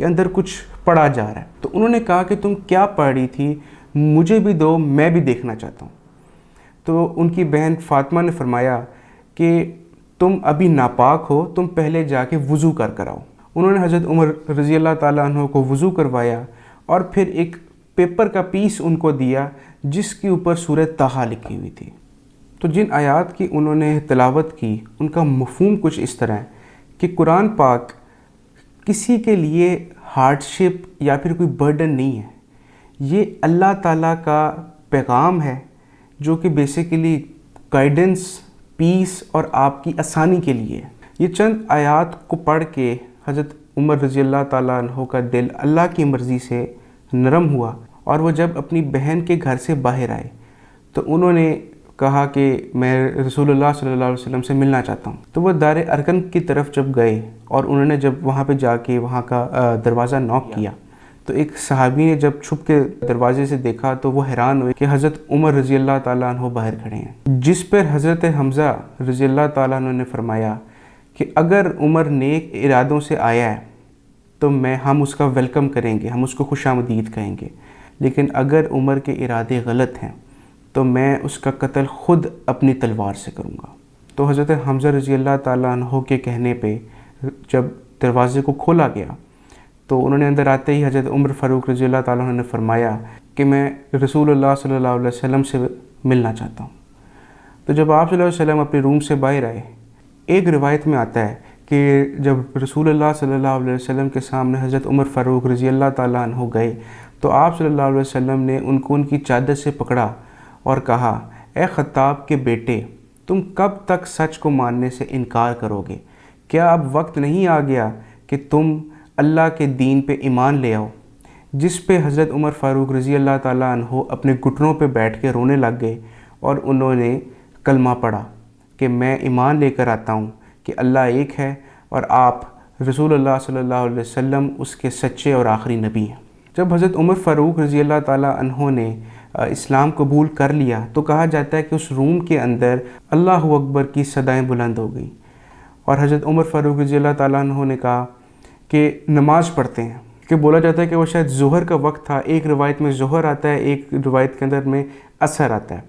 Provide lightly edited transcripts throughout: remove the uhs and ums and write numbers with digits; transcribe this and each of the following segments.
کہ اندر کچھ پڑھا جا رہا ہے. تو انہوں نے کہا کہ تم کیا پڑھ رہی تھی, مجھے بھی دو, میں بھی دیکھنا چاہتا ہوں. تو ان کی بہن فاطمہ نے فرمایا کہ تم ابھی ناپاک ہو, تم پہلے جا کے وضو کر آؤ. انہوں نے حضرت عمر رضی اللہ تعالیٰ عنہ کو وضو کروایا اور پھر ایک پیپر کا پیس ان کو دیا جس کے اوپر سورہ طٰہٰ لکھی ہوئی تھی. تو جن آیات کی انہوں نے تلاوت کی ان کا مفہوم کچھ اس طرح ہے کہ قرآن پاک کسی کے لیے ہارڈشپ یا پھر کوئی برڈن نہیں ہے. یہ اللہ تعالیٰ کا پیغام ہے جو کہ بیسیکلی گائیڈنس, پیس اور آپ کی آسانی کے لیے. یہ چند آیات کو پڑھ کے حضرت عمر رضی اللہ تعالیٰ عنہ کا دل اللہ کی مرضی سے نرم ہوا, اور وہ جب اپنی بہن کے گھر سے باہر آئے تو انہوں نے کہا کہ میں رسول اللہ صلی اللہ علیہ وسلم سے ملنا چاہتا ہوں. تو وہ دار ارقم کی طرف جب گئے اور انہوں نے جب وہاں پہ جا کے وہاں کا دروازہ نوک کیا تو ایک صحابی نے جب چھپ کے دروازے سے دیکھا تو وہ حیران ہوئے کہ حضرت عمر رضی اللہ تعالیٰ عنہ باہر کھڑے ہیں. جس پر حضرت حمزہ رضی اللہ تعالیٰ عنہ نے فرمایا کہ اگر عمر نیک ارادوں سے آیا ہے تو ہم اس کا ویلکم کریں گے, ہم اس کو خوش آمدید کہیں گے, لیکن اگر عمر کے ارادے غلط ہیں تو میں اس کا قتل خود اپنی تلوار سے کروں گا. تو حضرت حمزہ رضی اللہ تعالیٰ عنہ کے کہنے پہ جب دروازے کو کھولا گیا تو انہوں نے اندر آتے ہی حضرت عمر فاروق رضی اللہ تعالیٰ عنہ نے فرمایا کہ میں رسول اللہ صلی اللہ علیہ وسلم سے ملنا چاہتا ہوں. تو جب آپ صلی اللہ علیہ وسلم اپنے روم سے باہر آئے, ایک روایت میں آتا ہے کہ جب رسول اللہ صلی اللہ علیہ وسلم کے سامنے حضرت عمر فاروق رضی اللہ تعالیٰ عنہ گئے تو آپ صلی اللہ علیہ وسلم نے ان کو ان کی چادر سے پکڑا اور کہا, اے خطاب کے بیٹے, تم کب تک سچ کو ماننے سے انکار کرو گے؟ کیا اب وقت نہیں آ گیا کہ تم اللہ کے دین پہ ایمان لے آؤ؟ جس پہ حضرت عمر فاروق رضی اللہ تعالیٰ عنہ اپنے گھٹنوں پہ بیٹھ کے رونے لگ گئے اور انہوں نے کلمہ پڑھا کہ میں ایمان لے کر آتا ہوں کہ اللہ ایک ہے اور آپ رسول اللہ صلی اللہ علیہ وسلم اس کے سچے اور آخری نبی ہیں. جب حضرت عمر فاروق رضی اللہ تعالیٰ عنہ نے اسلام قبول کر لیا تو کہا جاتا ہے کہ اس روم کے اندر اللہ اکبر کی صدائیں بلند ہو گئیں, اور حضرت عمر فاروق رضی اللہ تعالیٰ عنہ نے کہا کہ نماز پڑھتے ہیں. کہ بولا جاتا ہے کہ وہ شاید ظہر کا وقت تھا, ایک روایت میں ظہر آتا ہے, ایک روایت کے اندر میں عصر آتا ہے.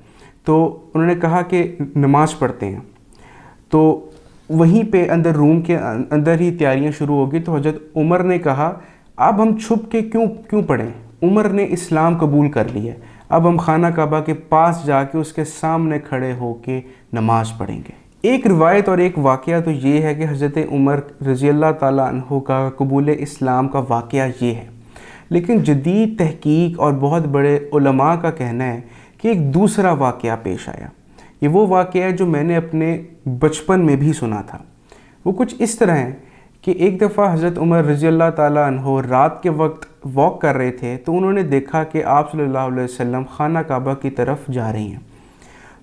تو انہوں نے کہا کہ نماز پڑھتے ہیں. تو وہیں پہ اندر روم کے اندر ہی تیاریاں شروع ہو گئی. تو حضرت عمر نے کہا اب ہم چھپ کے کیوں پڑھیں؟ عمر نے اسلام قبول کر لیا, اب ہم خانہ کعبہ کے پاس جا کے اس کے سامنے کھڑے ہو کے نماز پڑھیں گے. ایک روایت اور ایک واقعہ تو یہ ہے کہ حضرت عمر رضی اللہ تعالیٰ عنہ کا قبول اسلام کا واقعہ یہ ہے, لیکن جدید تحقیق اور بہت بڑے علماء کا کہنا ہے کہ ایک دوسرا واقعہ پیش آیا. یہ وہ واقعہ ہے جو میں نے اپنے بچپن میں بھی سنا تھا. وہ کچھ اس طرح ہے کہ ایک دفعہ حضرت عمر رضی اللہ تعالیٰ عنہ رات کے وقت واک کر رہے تھے تو انہوں نے دیکھا کہ آپ صلی اللہ علیہ وسلم خانہ کعبہ کی طرف جا رہی ہیں.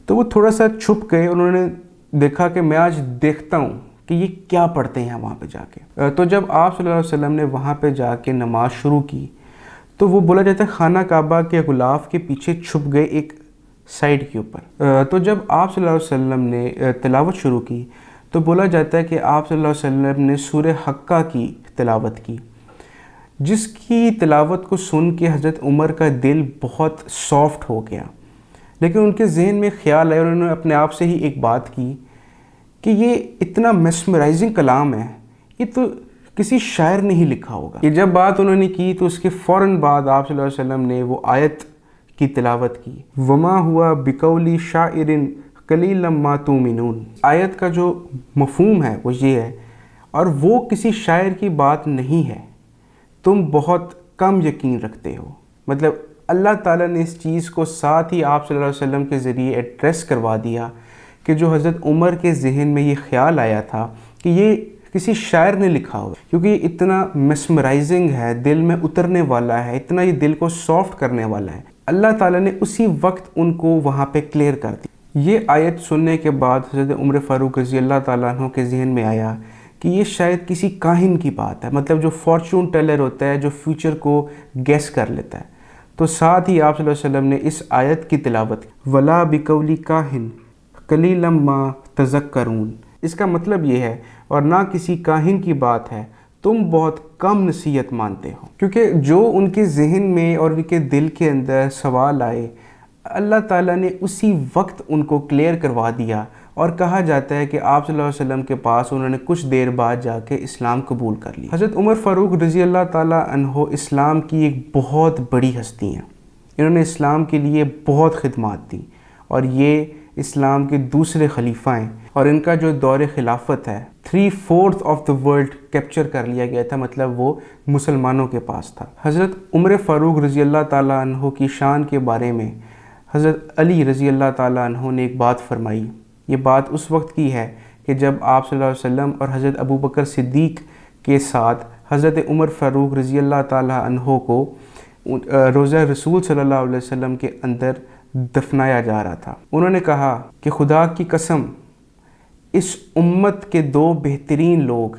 تو وہ تھوڑا سا چھپ گئے, انہوں نے دیکھا کہ میں آج دیکھتا ہوں کہ یہ کیا پڑھتے ہیں وہاں پہ جا کے. تو جب آپ صلی اللہ علیہ وسلم نے وہاں پہ جا کے نماز شروع کی تو وہ بولا جاتا ہے خانہ کعبہ کے غلاف کے پیچھے چھپ گئے ایک سائڈ کے اوپر. تو جب آپ صلی اللہ علیہ وسلم نے تلاوت شروع کی تو بولا جاتا ہے کہ آپ صلی اللہ علیہ وسلم نے سورہ حقہ کی تلاوت کی, جس کی تلاوت کو سن کے حضرت عمر کا دل بہت سافٹ ہو گیا. لیکن ان کے ذہن میں خیال آیا, انہوں نے اپنے آپ سے ہی ایک بات کی کہ یہ اتنا میسمرائزنگ کلام ہے, یہ تو کسی شاعر نے ہی لکھا ہوگا. یہ جب بات انہوں نے کی تو اس کے فوراً بعد آپ صلی اللہ علیہ وسلم نے وہ آیت کی تلاوت کی, وما ہوا بقول شاعر قلیلا ما تؤمنون. آیت کا جو مفہوم ہے وہ یہ ہے, اور وہ کسی شاعر کی بات نہیں ہے, تم بہت کم یقین رکھتے ہو. مطلب اللہ تعالیٰ نے اس چیز کو ساتھ ہی آپ صلی اللہ علیہ وسلم کے ذریعے ایڈریس کروا دیا کہ جو حضرت عمر کے ذہن میں یہ خیال آیا تھا کہ یہ کسی شاعر نے لکھا ہوا, کیونکہ یہ اتنا میسمرائزنگ ہے, دل میں اترنے والا ہے, اتنا یہ دل کو سافٹ کرنے والا ہے. اللہ تعالیٰ نے اسی وقت ان کو وہاں پہ کلیئر کر دی. یہ آیت سننے کے بعد حضرت عمر فاروق رضی اللہ تعالیٰ عنہ کے ذہن میں آیا کہ یہ شاید کسی کاہن کی بات ہے, مطلب جو فارچون ٹیلر ہوتا ہے, جو فیوچر کو گیس کر لیتا ہے. تو ساتھ ہی آپ صلی اللہ علیہ وسلم نے اس آیت کی تلاوت کی, ولا بقول کاہن قلیلا ما تذکرون. اس کا مطلب یہ ہے, اور نہ کسی کاہن کی بات ہے تم بہت کم نصیحت مانتے ہو. کیونکہ جو ان کے ذہن میں اور ان کے دل کے اندر سوال آئے اللہ تعالیٰ نے اسی وقت ان کو کلیئر کروا دیا، اور کہا جاتا ہے کہ آپ صلی اللہ علیہ وسلم کے پاس انہوں نے کچھ دیر بعد جا کے اسلام قبول کر لیا. حضرت عمر فاروق رضی اللہ تعالیٰ عنہ اسلام کی ایک بہت بڑی ہستی ہیں. انہوں نے اسلام کے لیے بہت خدمات دیں، اور یہ اسلام کے دوسرے خلیفہ ہیں، اور ان کا جو دور خلافت ہے 3/4 آف دا ورلڈ کیپچر کر لیا گیا تھا، مطلب وہ مسلمانوں کے پاس تھا. حضرت عمر فاروق رضی اللہ تعالیٰ عنہ کی شان کے بارے میں حضرت علی رضی اللہ تعالیٰ عنہ نے ایک بات فرمائی. یہ بات اس وقت کی ہے کہ جب آپ صلی اللہ علیہ وسلم اور حضرت ابو بکر صدیق کے ساتھ حضرت عمر فاروق رضی اللہ تعالیٰ عنہ کو روضہ رسول صلی اللہ علیہ وسلم کے اندر دفنایا جا رہا تھا. انہوں نے کہا کہ خدا کی قسم اس امت کے 2 بہترین لوگ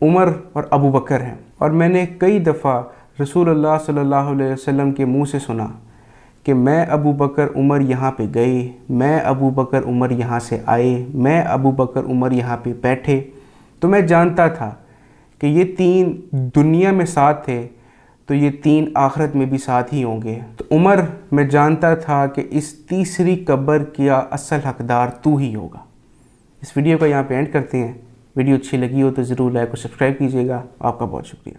عمر اور ابو بکر ہیں، اور میں نے کئی دفعہ رسول اللہ صلی اللہ علیہ وسلم کے منہ سے سنا کہ میں ابو بکر عمر یہاں پہ گئے، میں ابو بکر عمر یہاں سے آئے، میں ابو بکر عمر یہاں پہ بیٹھے. تو میں جانتا تھا کہ یہ 3 دنیا میں ساتھ تھے تو یہ 3 آخرت میں بھی ساتھ ہی ہوں گے. تو عمر میں جانتا تھا کہ اس تیسری قبر کا اصل حقدار تو ہی ہوگا. اس ویڈیو کا یہاں پہ اینڈ کرتے ہیں. ویڈیو اچھی لگی ہو تو ضرور لائک اور سبسکرائب کیجیے گا. آپ کا بہت شکریہ.